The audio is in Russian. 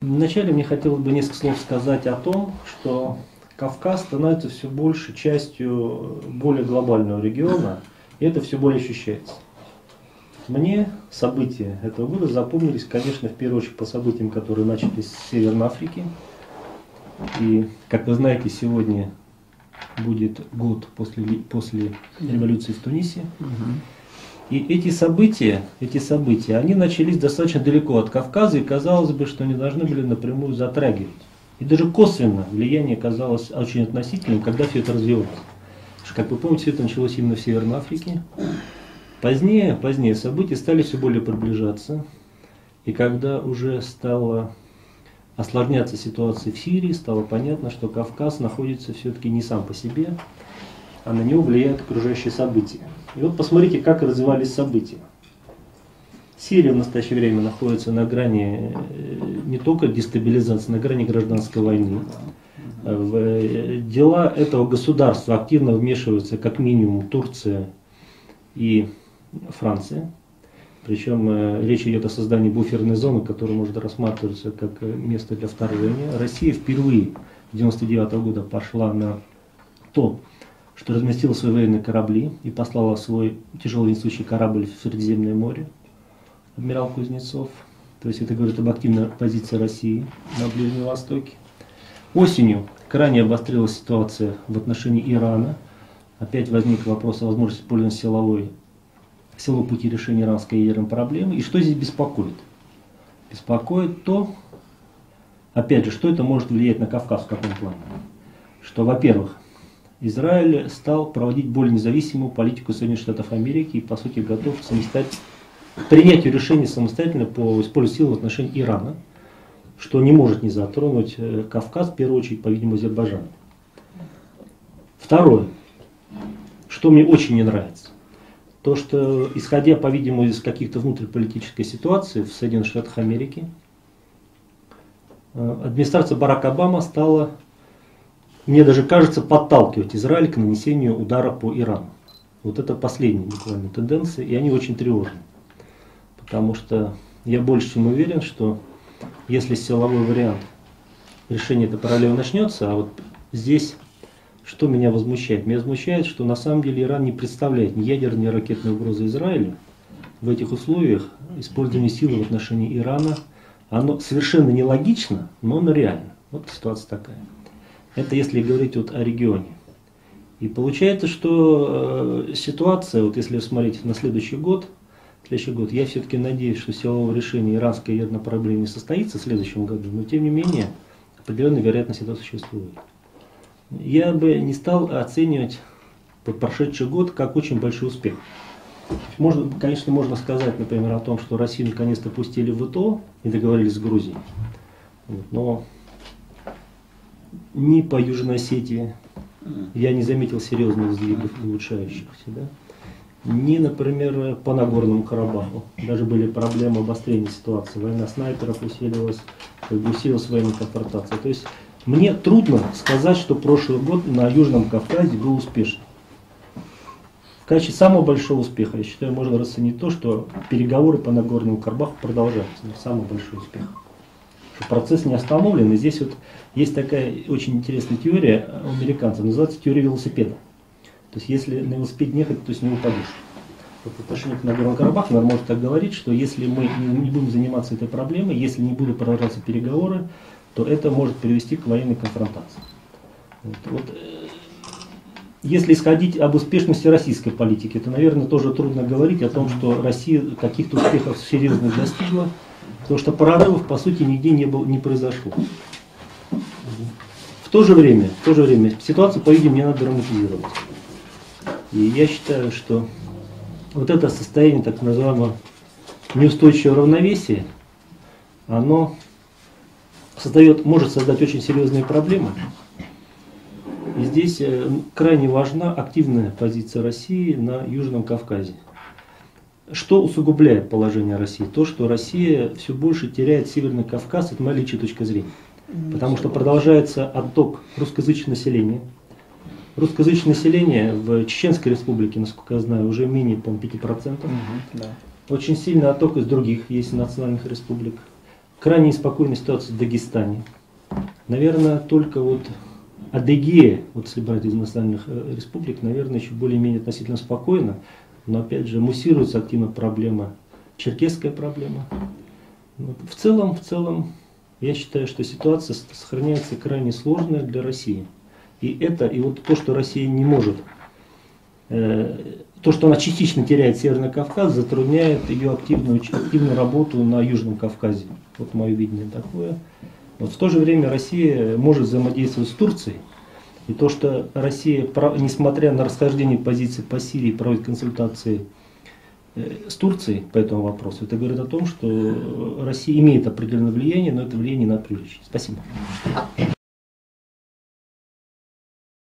Вначале мне хотелось бы несколько слов сказать о том, что Кавказ становится все больше частью более глобального региона, и это все более ощущается. Мне события этого года запомнились, конечно, в первую очередь по событиям, которые начались с Северной Африки. И, как вы знаете, сегодня будет год после революции в Тунисе. И эти события, они начались достаточно далеко от Кавказа, и казалось бы, что они должны были напрямую затрагивать. И даже косвенно влияние казалось очень относительным, когда все это развивалось. Потому что, как вы помните, все это началось именно в Северной Африке. Позднее события стали все более приближаться, и когда уже стала осложняться ситуация в Сирии, стало понятно, что Кавказ находится все-таки не сам по себе, а на него влияют окружающие события. И вот посмотрите, как развивались события. Сирия в настоящее время находится на грани не только дестабилизации, на грани гражданской войны. В дела этого государства активно вмешиваются как минимум Турция и Франция. Причем речь идет о создании буферной зоны, которая может рассматриваться как место для вторжения. Россия впервые с 1999 года пошла на то, что разместила свои военные корабли и послала свой тяжелый несущий корабль в Средиземное море, адмирал Кузнецов. То есть это говорит об активной позиции России на Ближнем Востоке. Осенью крайне обострилась ситуация в отношении Ирана. Опять возник вопрос о возможности использования силового пути решения иранской ядерной проблемы. И что здесь беспокоит? Беспокоит то, опять же, что это может влиять на Кавказ в каком плане. Что, во-первых, Израиль стал проводить более независимую политику Соединенных Штатов Америки и, по сути, готов к принятию решений самостоятельно по использованию сил в отношении Ирана, что не может не затронуть Кавказ, в первую очередь, по-видимому, Азербайджан. Второе, что мне очень не нравится, то, что, исходя, по-видимому, из каких-то внутриполитической ситуации в Соединенных Штатах Америки, администрация Барака Обамы стала, мне даже кажется, подталкивать Израиль к нанесению удара по Ирану. Вот это последние буквально тенденции, и они очень тревожны. Потому что я больше чем уверен, что если силовой вариант решения этой проблемы начнется, а вот здесь что меня возмущает? Меня возмущает, что на самом деле Иран не представляет ни ядерной, ни ракетной угрозы Израилю. В этих условиях использование силы в отношении Ирана, оно совершенно нелогично, но оно реально. Вот ситуация такая. Это если говорить вот о регионе. И получается, что ситуация, вот если смотреть на следующий год, я все-таки надеюсь, что силового решения иранской ядерной проблемы не состоится в следующем году, но тем не менее определенная вероятность этого существует. Я бы не стал оценивать прошедший год как очень большой успех. Конечно, можно сказать, например, о том, что Россию наконец-то пустили в ВТО и договорились с Грузией. Но ни по Южной Осетии я не заметил серьезных сдвигов улучшающихся. Да? Ни, например, по Нагорному Карабаху. Даже были проблемы обострения ситуации. Война снайперов усилилась военная конфронтация. То есть мне трудно сказать, что прошлый год на Южном Кавказе был успешным. В качестве самого большого успеха, я считаю, можно расценить то, что переговоры по Нагорному Карабаху продолжаются. Это самый большой успех. Что процесс не остановлен. И здесь вот есть такая очень интересная теория у американцев, называется теория велосипеда. То есть если на велосипеде ехать, то с него упадешь. Вот в отношении к Нагорному Карабаху можно так говорить, что если мы не будем заниматься этой проблемой, если не будут продолжаться переговоры, то это может привести к военной конфронтации. Если исходить об успешности российской политики, то, наверное, тоже трудно говорить о том, что Россия каких-то успехов серьезных достигла, потому что прорывов, по сути, нигде не произошло. В то же время ситуацию, по-видимому, не надо драматизировать. И я считаю, что вот это состояние так называемого неустойчивого равновесия, оно может создать очень серьезные проблемы. И здесь крайне важна активная позиция России на Южном Кавказе. Что усугубляет положение России? То, что Россия все больше теряет Северный Кавказ, это моя личная точка зрения. Потому что продолжается отток русскоязычного населения. Русскоязычное население в Чеченской республике, насколько я знаю, уже менее 5%. Да. Очень сильный отток из других есть национальных республик. крайне неспокойная ситуация в Дагестане. Наверное, только вот Адыгея, вот если брать из национальных республик, наверное, еще более-менее относительно спокойно, но опять же муссируется активно проблема, черкесская проблема. В целом, я считаю, что ситуация сохраняется крайне сложная для России. И вот то, что Россия не может, то, что она частично теряет Северный Кавказ, затрудняет ее активную работу на Южном Кавказе. Вот мое видение такое. Вот в то же время Россия может взаимодействовать с Турцией. И то, что Россия, несмотря на расхождение позиций по Сирии, проводит консультации с Турцией по этому вопросу, это говорит о том, что Россия имеет определенное влияние, но это влияние надо привлечь. Спасибо.